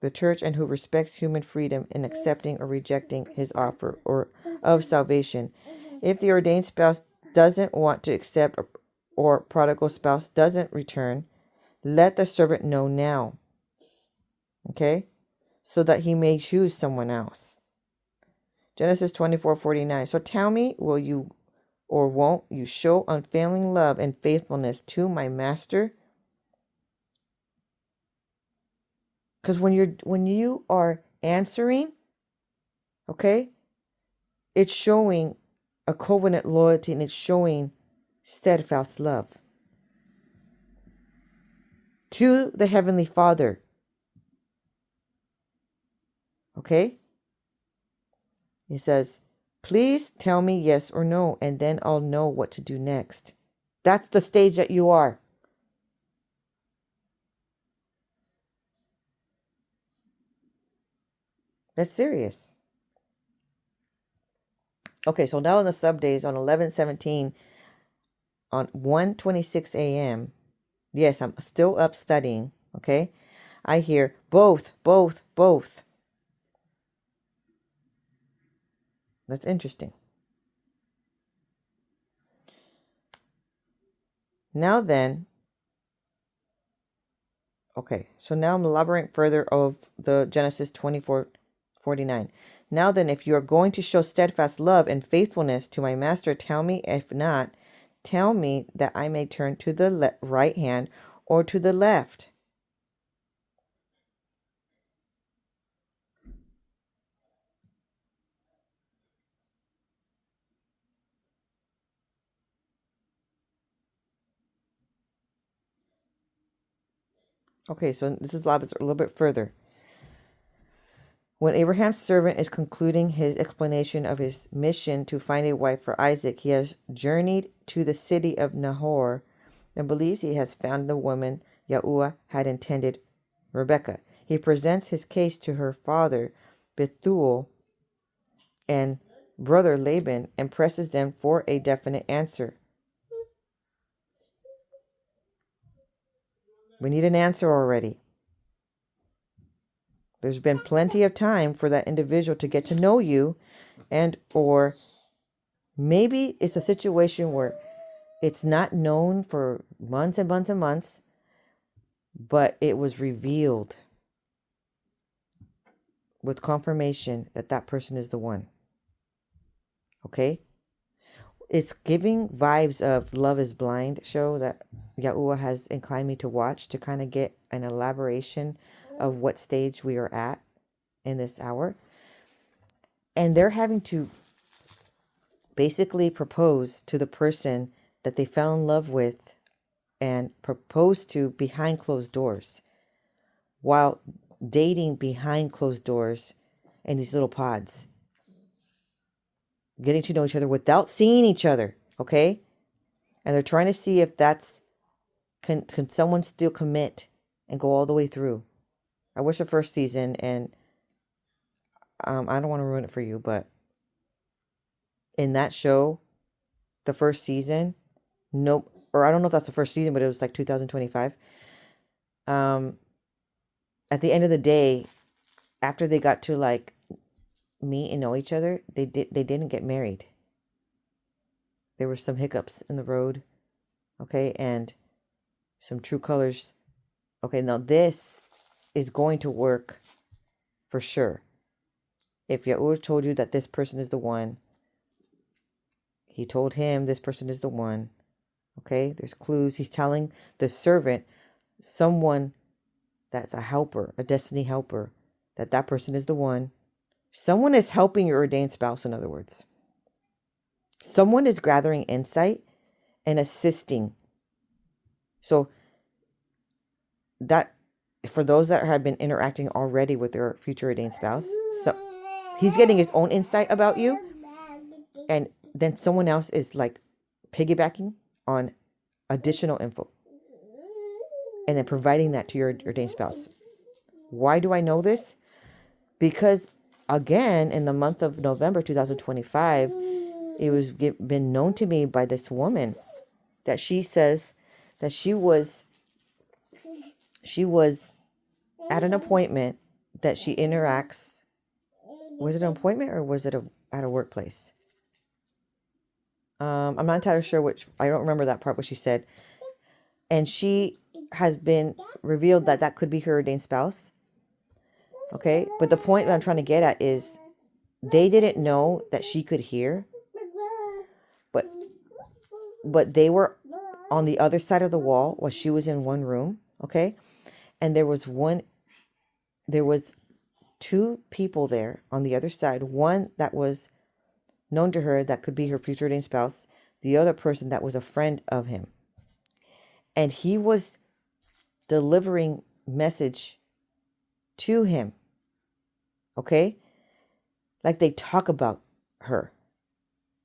the church and who respects human freedom in accepting or rejecting his offer or of salvation. If the ordained spouse doesn't want to accept or prodigal spouse doesn't return, let the servant know now. Okay? So that he may choose someone else. Genesis 24:49. So tell me, will you or won't you show unfailing love and faithfulness to my master? Because when you are answering, okay, it's showing a covenant loyalty and it's showing steadfast love to the Heavenly Father. Okay? He says, please tell me yes or no, and then I'll know what to do next. That's the stage that you are. That's serious. Okay, so now in the sub days on 11/17 on 1:26 a.m. Yes, I'm still up studying. Okay, I hear both. That's interesting. Now then, okay, so now I'm elaborating further of the Genesis 24:49. Now then, if you are going to show steadfast love and faithfulness to my master, tell me. If not, tell me that I may turn to the right hand or to the left. Okay, so this is a little bit further. When Abraham's servant is concluding his explanation of his mission to find a wife for Isaac, he has journeyed to the city of Nahor and believes he has found the woman Yahuah had intended, Rebekah. He presents his case to her father, Bethuel, and brother Laban, and presses them for a definite answer. We need an answer already. There's been plenty of time for that individual to get to know you, and or maybe it's a situation where it's not known for months and months and months, but it was revealed with confirmation that that person is the one. Okay? It's giving vibes of Love is Blind show that Yahuah has inclined me to watch to kind of get an elaboration of what stage we are at in this hour. And they're having to basically propose to the person that they fell in love with and propose to behind closed doors while dating behind closed doors in these little pods, getting to know each other without seeing each other. Okay. And they're trying to see if that's, can someone still commit and go all the way through. I wish the first season, and I don't want to ruin it for you, but in that show, the first season, nope, or I don't know if that's the first season, but it was like 2025. At the end of the day, after they got to like meet and know each other, they didn't get married. There were some hiccups in the road, okay, and some true colors. Okay, now this is going to work for sure. If Yahuah told you that this person is the one, he told him this person is the one. Okay, there's clues. He's telling the servant, someone that's a helper, a destiny helper, that that person is the one. Someone is helping your ordained spouse, in other words. Someone is gathering insight and assisting. So that, for those that have been interacting already with their future ordained spouse, so he's getting his own insight about you, and then someone else is like piggybacking on additional info and then providing that to your ordained spouse. Why do I know this? Because again, in the month of November 2025, it was been known to me by this woman that she says that she was at an appointment that she interacts. Was it an appointment or was it at a workplace? I'm not entirely sure which. I don't remember that part, what she said. And she has been revealed that that could be her ordained spouse. Okay, but the point that I'm trying to get at is they didn't know that she could hear, but they were on the other side of the wall while she was in one room. Okay, and there was two people there on the other side. One that was known to her that could be her future ordained spouse. The other person that was a friend of him, and he was delivering message to him. Okay, like they talk about her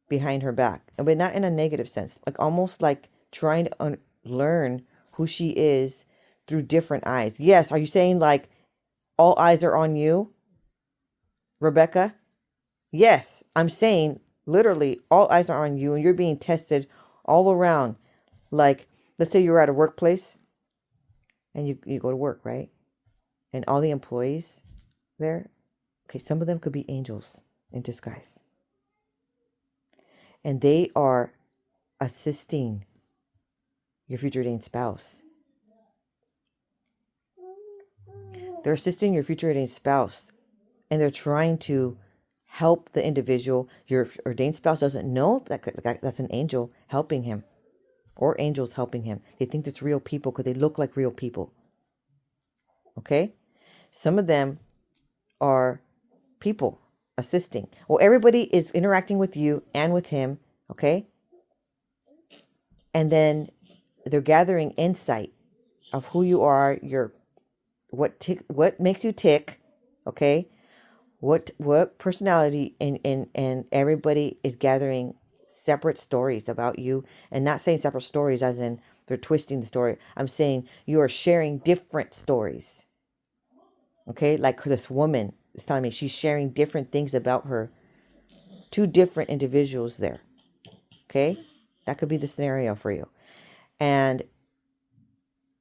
behind her back, but not in a negative sense, like almost like trying to learn who she is through different eyes. Yes, are you saying like all eyes are on you, Rebekah? Yes, I'm saying literally all eyes are on you and you're being tested all around. Like, let's say you're at a workplace and you go to work, right? And all the employees there, okay, some of them could be angels in disguise. And they are assisting your future ordained spouse. They're assisting your future ordained spouse. And they're trying to help the individual. Your ordained spouse doesn't know that's an angel helping him. Or angels helping him. They think it's real people because they look like real people. Okay? Some of them are people assisting. Well, everybody is interacting with you and with him. Okay? And then they're gathering insight of who you are, what makes you tick, okay? What personality, and everybody is gathering separate stories about you, and not saying separate stories as in they're twisting the story. I'm saying you are sharing different stories. Okay, like this woman is telling me she's sharing different things about her. Two different individuals there. Okay, that could be the scenario for you, and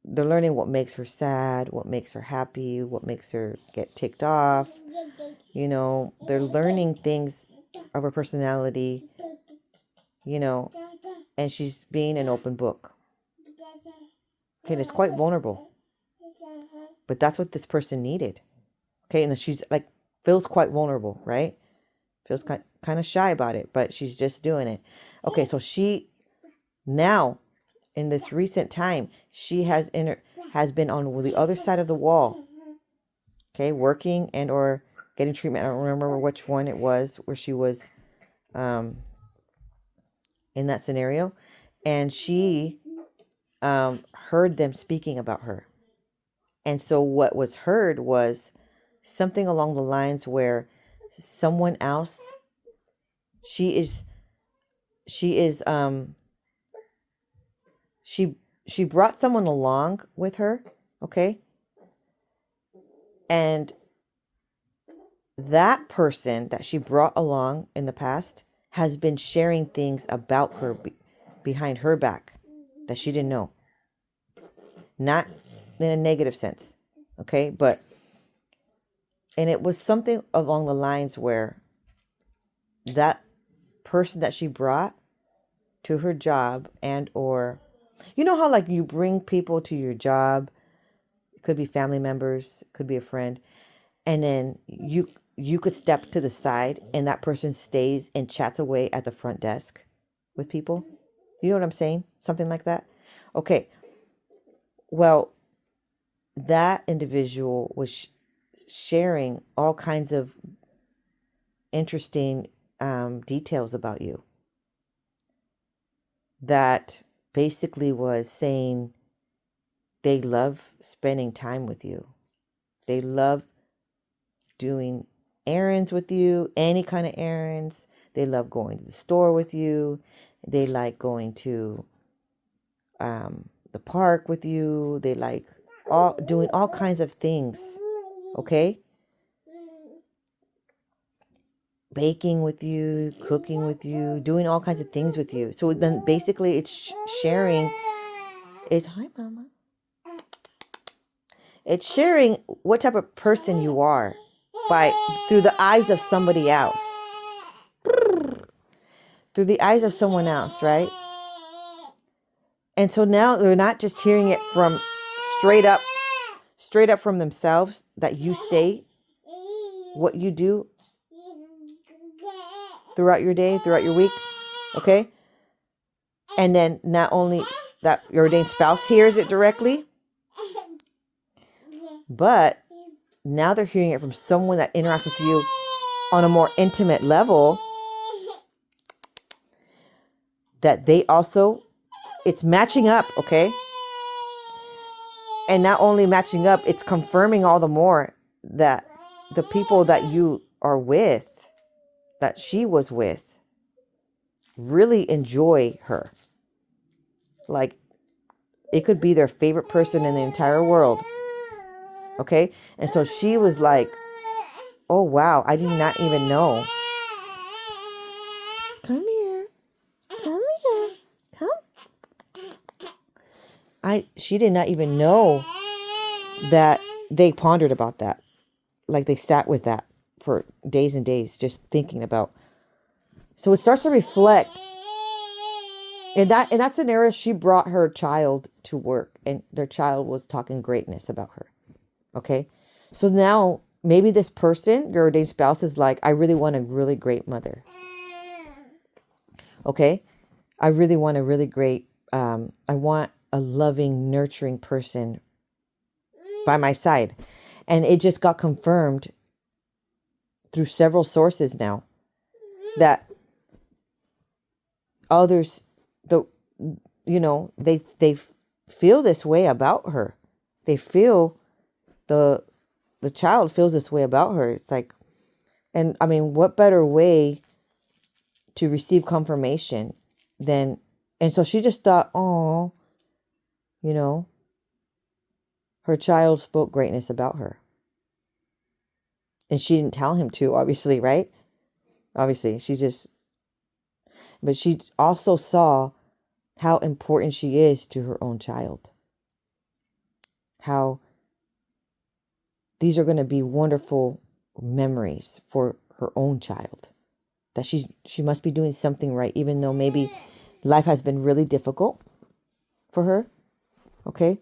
they're learning what makes her sad, what makes her happy, what makes her get ticked off. You know, they're learning things of her personality, you know, and she's being an open book. Okay, and it's quite vulnerable. But that's what this person needed. Okay, and she's like, feels quite vulnerable, right? Feels kind of shy about it, but she's just doing it. Okay, so she now, in this recent time, she has been on the other side of the wall. Okay, working and or getting treatment. I don't remember which one it was where she was in that scenario. And she heard them speaking about her. And so what was heard was something along the lines where someone else, she brought someone along with her, okay? And that person that she brought along in the past has been sharing things about her behind her back that she didn't know. Not in a negative sense, okay? And it was something along the lines where that person that she brought to her job and or, you know how like you bring people to your job, it could be family members, it could be a friend, and then you could step to the side and that person stays and chats away at the front desk with people. You know what I'm saying? Something like that. Okay. Well, that individual was sharing all kinds of interesting details about you that basically was saying they love spending time with you. They love doing errands with you, any kind of errands. They love going to the store with you. They like going to the park with you. They like doing all kinds of things. Okay? Baking with you, cooking with you, doing all kinds of things with you. So then basically it's sharing. Hi, Mama. It's sharing what type of person you are through the eyes of somebody else. Through the eyes of someone else, right? And so now they're not just hearing it from straight up from themselves, that you say what you do throughout your day, throughout your week, okay? And then not only that your ordained spouse hears it directly, but now they're hearing it from someone that interacts with you on a more intimate level, that they also, it's matching up, okay? And not only matching up, it's confirming all the more that the people that you are with, that she was with, really enjoy her. Like, it could be their favorite person in the entire world. Okay? And so she was like, oh, wow, I did not even know. Come here. Come here. Come. She did not even know that they pondered about that. Like, they sat with that for days and days, just thinking about. So it starts to reflect. In that scenario, she brought her child to work, and their child was talking greatness about her. Okay? So now, maybe this person, your ordained spouse, is like, I really want a really great mother. Okay? I really want a really great, I want a loving, nurturing person by my side. And it just got confirmed through several sources now that others, they feel this way about her. They feel, the child feels this way about her. It's like, and I mean, what better way to receive confirmation than, and so she just thought, oh, her child spoke greatness about her. And she didn't tell him to, obviously, right? Obviously, but she also saw how important she is to her own child. How these are going to be wonderful memories for her own child. That she must be doing something right, even though maybe life has been really difficult for her. Okay?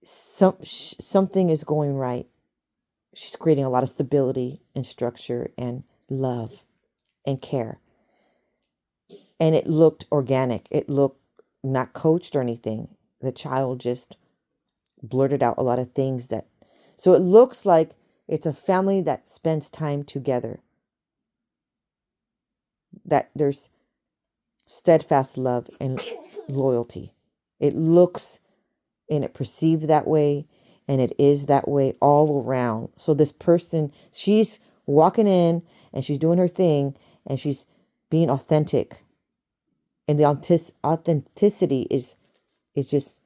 Something is going right. She's creating a lot of stability and structure and love and care. And it looked organic. It looked not coached or anything. The child just blurted out a lot of things so it looks like it's a family that spends time together. That there's steadfast love and loyalty. It looks and it perceived that way, and it is that way all around. So this person, she's walking in and she's doing her thing and she's being authentic. And the authenticity is just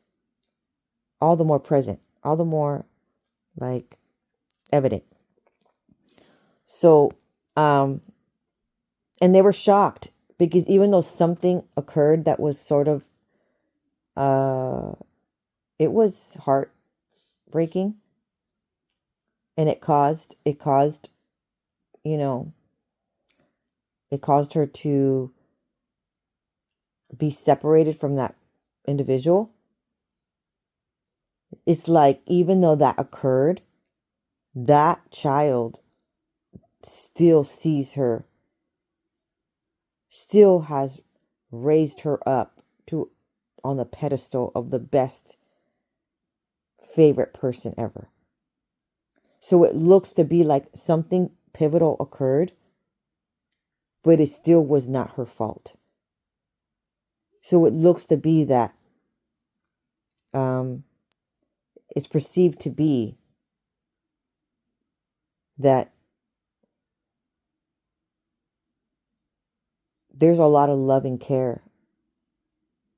all the more present, all the more like evident. So, and they were shocked because even though something occurred that was sort of, it was heartbreaking, and it caused her to be separated from that individual. It's like, even though that occurred, that child still sees her, still has raised her up on the pedestal of the best favorite person ever. So it looks to be like something pivotal occurred, but it still was not her fault. So it looks to be that it's perceived to be that there's a lot of loving care,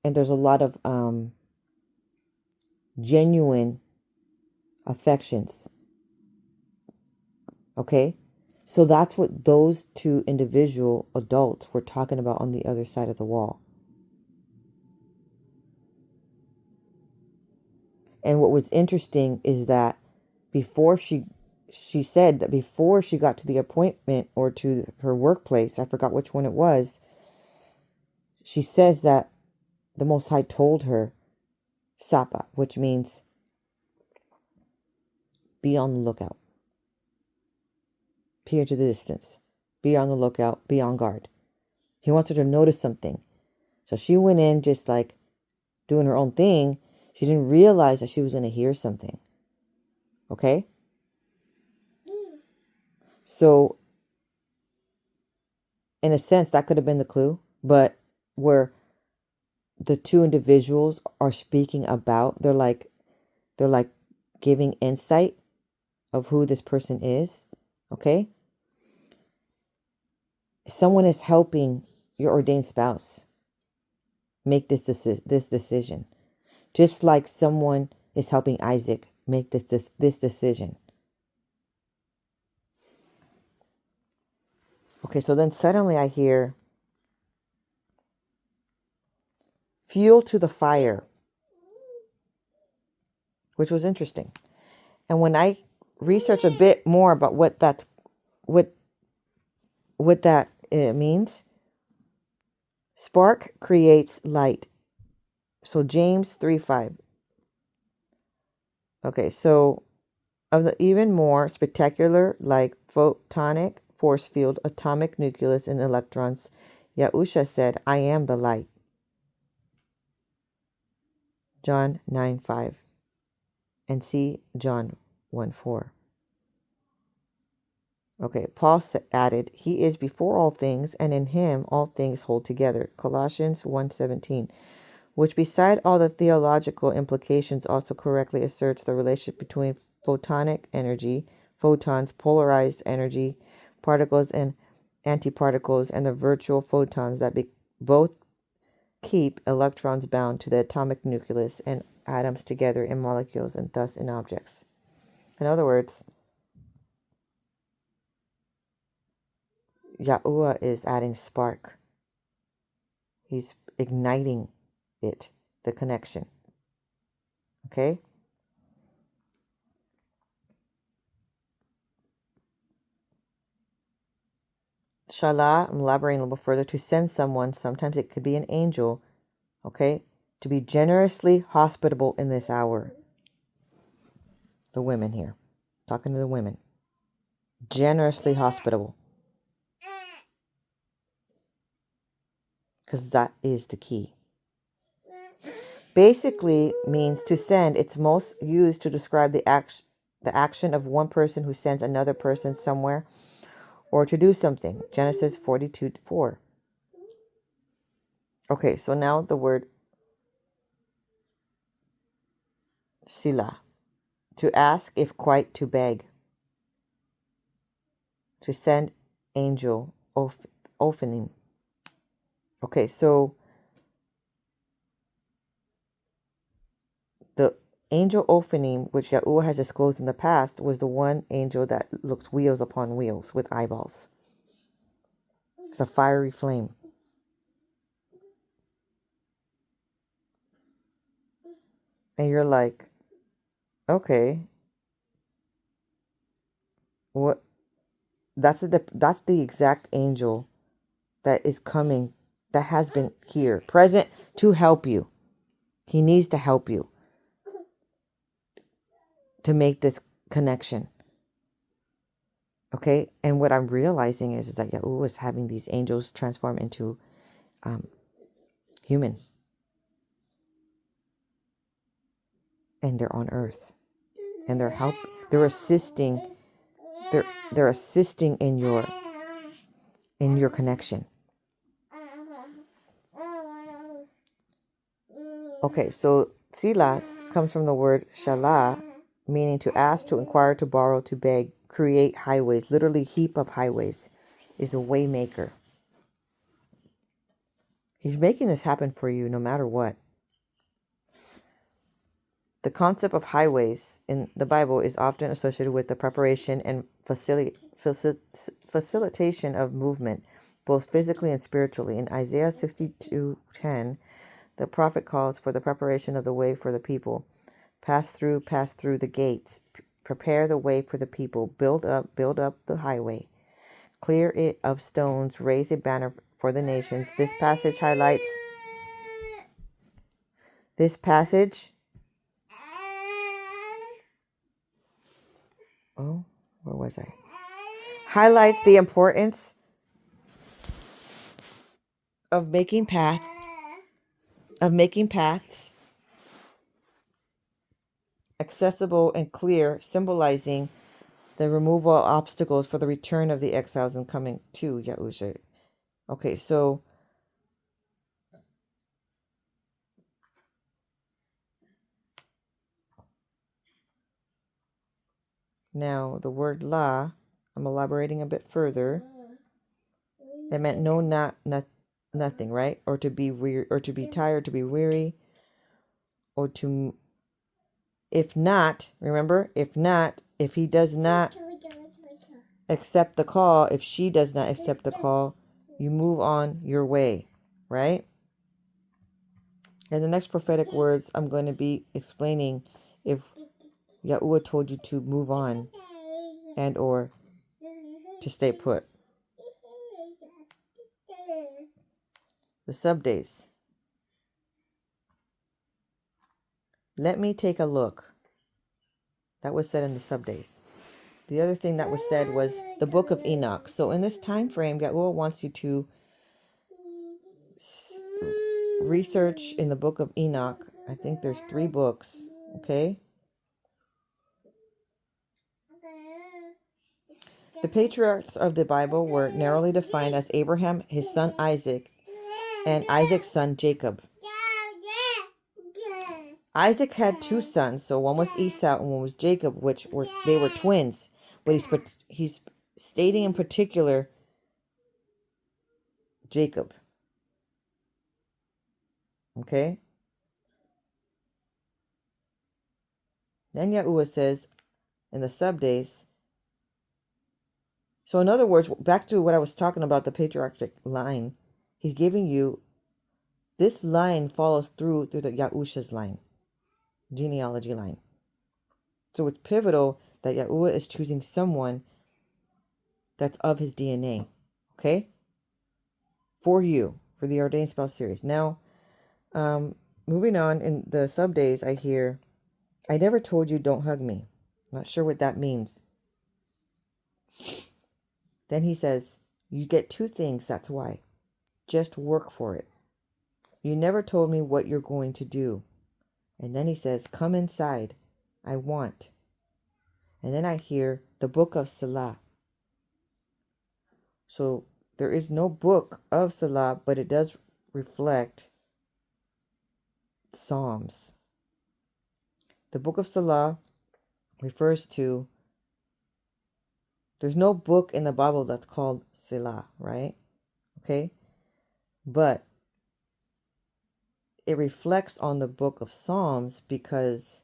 and there's a lot of genuine affections. Okay? So that's what those two individual adults were talking about on the other side of the wall. And what was interesting is that before she said that before she got to the appointment or to her workplace, I forgot which one it was, she says that the Most High told her, Sapa, which means be on the lookout. Peer to the distance. Be on the lookout. Be on guard. He wants her to notice something. So she went in just like doing her own thing. She didn't realize that she was going to hear something. Okay? So, in a sense, that could have been the clue. But where the two individuals are speaking about, they're like giving insight of who this person is. Okay? Someone is helping your ordained spouse make this decision. Just like someone is helping Isaac make this decision. Okay, so then suddenly I hear fuel to the fire, which was interesting. And when I research a bit more about what that means, spark creates light. So James 3:5. Okay, so of the even more spectacular, like photonic force field, atomic nucleus, and electrons, Yahuah said, I am the light. John 9:5. And see John 1:4. Okay, Paul added, He is before all things, and in Him all things hold together. Colossians 1:17, which beside all the theological implications also correctly asserts the relationship between photonic energy, photons, polarized energy, particles and antiparticles, and the virtual photons that both keep electrons bound to the atomic nucleus and atoms together in molecules and thus in objects. In other words, Yahuah is adding spark. He's igniting it, the connection. Okay? Shalah, I'm elaborating a little further, to send someone, sometimes it could be an angel, okay, to be generously hospitable in this hour. The women here. Talking to the women. Generously hospitable. Because that is the key. Basically means to send. It's most used to describe the action of one person who sends another person somewhere or to do something. Genesis 42:4. Okay, so now the word sila. To ask, if quite to beg. To send angel, opening. Okay, so the angel opening, which Yahuah has disclosed in the past, was the one angel that looks wheels upon wheels with eyeballs. It's a fiery flame. And you're like, okay, what? That's the exact angel that is coming, that has been here, present to help you. He needs to help you to make this connection. Okay, and what I'm realizing is that Yahuah is having these angels transform into human, and they're on earth, and they're assisting, they're assisting in your connection. Okay, so silas comes from the word shalah, meaning to ask, to inquire, to borrow, to beg, create highways, literally heap of highways, is a way maker. He's making this happen for you no matter what. The concept of highways in the Bible is often associated with the preparation and facilitation of movement, both physically and spiritually. In Isaiah 62:10, the prophet calls for the preparation of the way for the people. Pass through the gates. Prepare the way for the people. Build up the highway. Clear it of stones. Raise a banner for the nations. This passage highlights. This passage. Oh, where was I? Highlights the importance of making paths accessible and clear, symbolizing the removal of obstacles for the return of the exiles and coming to Yahuah. Okay, so now the word la, I'm elaborating a bit further. That meant nothing, right? Or to be weary, or to be tired, to be weary, or to, if not, remember, if he does not accept the call, if she does not accept the call, you move on your way, right? And the next prophetic words I'm going to be explaining if Yahuah told you to move on and or to stay put. The sub-days. Let me take a look. That was said in the sub-days. The other thing that was said was the book of Enoch. So in this time frame, Yahuah wants you to research in the book of Enoch. I think there's 3 books, okay? The patriarchs of the Bible were narrowly defined as Abraham, his son Isaac, and Isaac's son Jacob. Isaac had 2 sons, so one was Esau and one was Jacob, which they were twins. But he's stating in particular Jacob. Okay? Then Yahuah says in the sub-days. So in other words, back to what I was talking about, the patriarchic line, he's giving you, this line follows through the Yahush's line, genealogy line. So it's pivotal that Yahuah is choosing someone that's of his DNA. Okay? For you, for the Ordained Spouse series. Now, moving on, in the sub-days, I hear, I never told you don't hug me. Not sure what that means. Then he says, you get 2 things, that's why. Just work for it. You never told me what you're going to do. And then he says, come inside. I want. And then I hear the book of Salah. So there is no book of Salah, but it does reflect Psalms. The book of Salah refers to, there's no book in the Bible that's called Selah, right? Okay? But it reflects on the book of Psalms because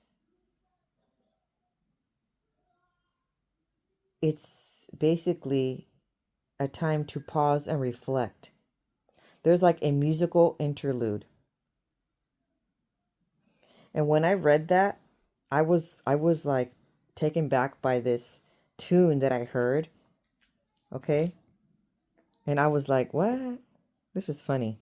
it's basically a time to pause and reflect. There's like a musical interlude. And when I read that, I was like taken back by this tune that I heard. Okay? And I was like, what? This is funny.